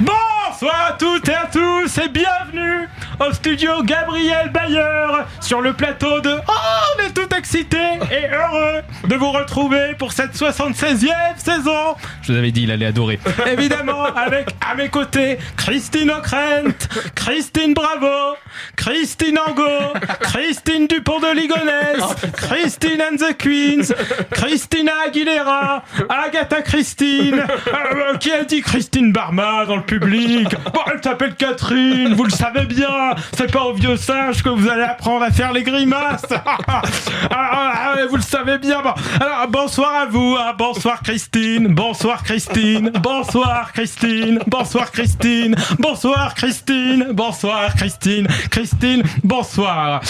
Bonsoir à toutes et à tous et bienvenue au studio Gabriel Bayer sur le plateau de... Oh, on est tout excités et heureux de vous retrouver pour cette 76e saison. Je vous avais dit, il allait adorer. Évidemment, avec à mes côtés Christine Ockrent, Christine Bravo, Christine Angot, Christine Dupont de Ligonnès, Christine and the Queens, Christina Aguilera, Agatha Christine, qui a dit Christine Barma dans le public. Bon, elle s'appelle Catherine, vous le savez bien. C'est pas aux vieux singes que vous allez apprendre à faire les grimaces. Vous le savez bien. Bon. Alors, bonsoir à vous. Hein. Bonsoir Christine. Bonsoir Christine. Bonsoir Christine. Bonsoir Christine. Bonsoir Christine. Bonsoir Christine. Christine, bonsoir.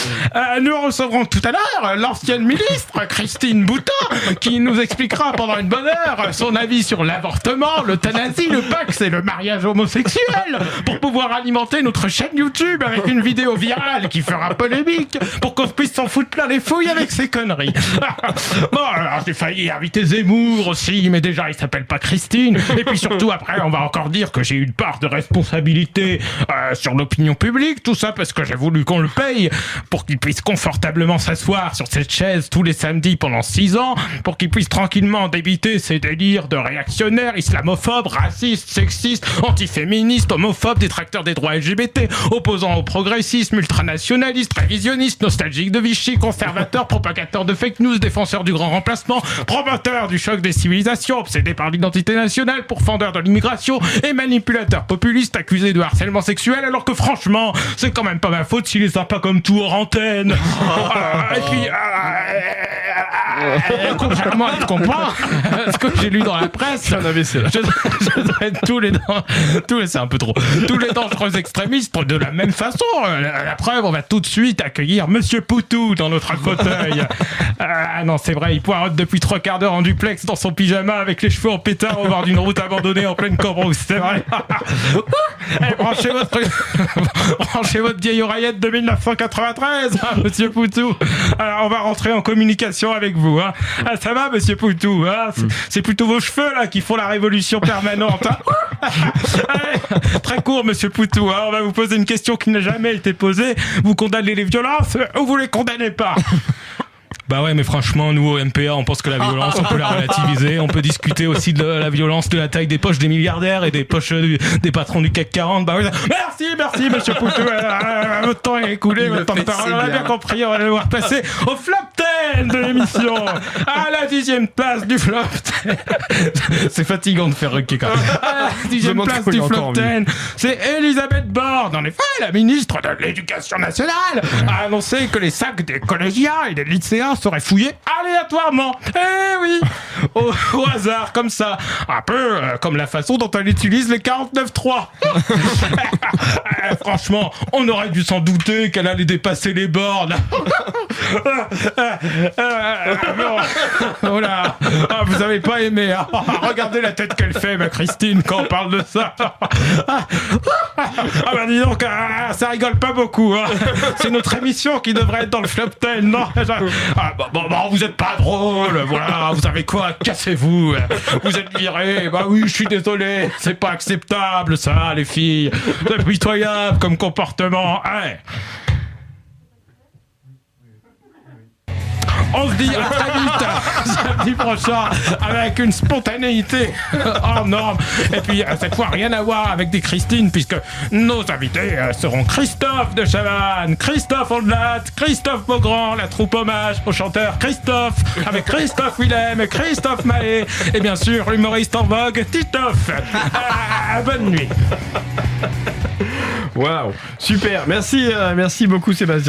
Nous recevrons tout à l'heure l'ancienne ministre Christine Boutin qui nous expliquera pendant une bonne heure son avis sur l'avortement, l'euthanasie, le Pax et le mariage homosexuel pour pouvoir alimenter notre chaîne YouTube avec une vidéo virale qui fera polémique pour qu'on puisse s'en foutre plein les fouilles avec ces conneries. Bon, alors j'ai failli inviter Zemmour aussi, mais déjà il s'appelle pas Christine. Et puis surtout après on va encore dire que j'ai une part de responsabilité sur l'opinion publique, tout ça parce que j'ai voulu qu'on le paye pour qu'il puisse confortablement s'asseoir sur cette chaise tous les samedis pendant 6 ans, pour qu'il puisse tranquillement débiter ses délires de réactionnaires, islamophobes, racistes, sexistes, antiféministes, homophobes, détracteurs des droits LGBT, opposants au progressisme, ultranationalistes, révisionnistes, nostalgiques de Vichy, conservateurs, propagateurs de fake news, défenseurs du grand remplacement, promoteurs du choc des civilisations, obsédés par l'identité nationale, pourfendeurs de l'immigration et manipulateurs populistes accusés de harcèlement sexuel, alors que franchement, c'est quand même pas ma faute s'il est sympa comme tout hors antenne. Et puis, contrairement à ce qu'on pense, ce que j'ai lu dans la presse, je traite tous les c'est un peu trop, tous les dangereux extrémistes de la même façon. La preuve, on va tout de suite accueillir Monsieur Poutou dans notre fauteuil. Non, c'est vrai, il poireaute depuis 3 quarts d'heure en duplex dans son pyjama avec les cheveux en pétard au bord d'une route abandonnée en pleine Cambrousse, c'est vrai. Branchez votre vieille oreillette de 1993, hein, Monsieur Poutou. Alors, on va rentrer en communication avec vous. Hein. Ça va, Monsieur Poutou, hein, c'est plutôt vos cheveux là qui font la révolution permanente. Hein. Allez, très court, Monsieur Poutou. Hein, on va vous poser une question qui n'a jamais été posée. Vous condamnez les violences ou vous les condamnez pas? Bah ouais, mais franchement, nous au MPA, on pense que la violence, on peut la relativiser. On peut discuter aussi de la violence, de la taille des poches des milliardaires et des poches des patrons du CAC 40. Bah ouais, merci, Monsieur Poutou. Votre temps est écoulé, votre temps de parole. On a bien compris, on va devoir passer au flop 10 de l'émission. À la 10e place du flop 10. C'est fatigant de faire requer quand même. À la 10e place du flop 10, c'est Elisabeth Borne. En effet, la ministre de l'Éducation nationale a annoncé que les sacs des collégiens et des lycéens seraient fouillés aléatoirement. Eh oui, au hasard, comme ça. Un peu comme la façon dont elle utilise les 49.3. Franchement, on aurait dû s'en douter qu'elle allait dépasser les bornes. Oh là, vous avez pas aimé. Hein. Regardez la tête qu'elle fait, ma Christine, quand on parle de ça. Bah dis donc, ça rigole pas beaucoup. Hein. C'est notre émission qui devrait être dans le flop 10, non? Bon, vous êtes pas drôle, voilà, vous savez quoi, cassez-vous, vous êtes virés, bah oui, je suis désolé, c'est pas acceptable ça, les filles, c'est pitoyable comme comportement, hein. On se dit à très vite, samedi prochain, avec une spontanéité hors norme. Et puis, cette fois, rien à voir avec des Christines, puisque nos invités seront Christophe de Chavannes, Christophe Ondelat, Christophe Beaugrand, la troupe hommage au chanteur Christophe, avec Christophe Willem, Christophe Mahé, et bien sûr, l'humoriste en vogue, Titoff. Bonne nuit. Waouh, super, merci beaucoup Sébastien.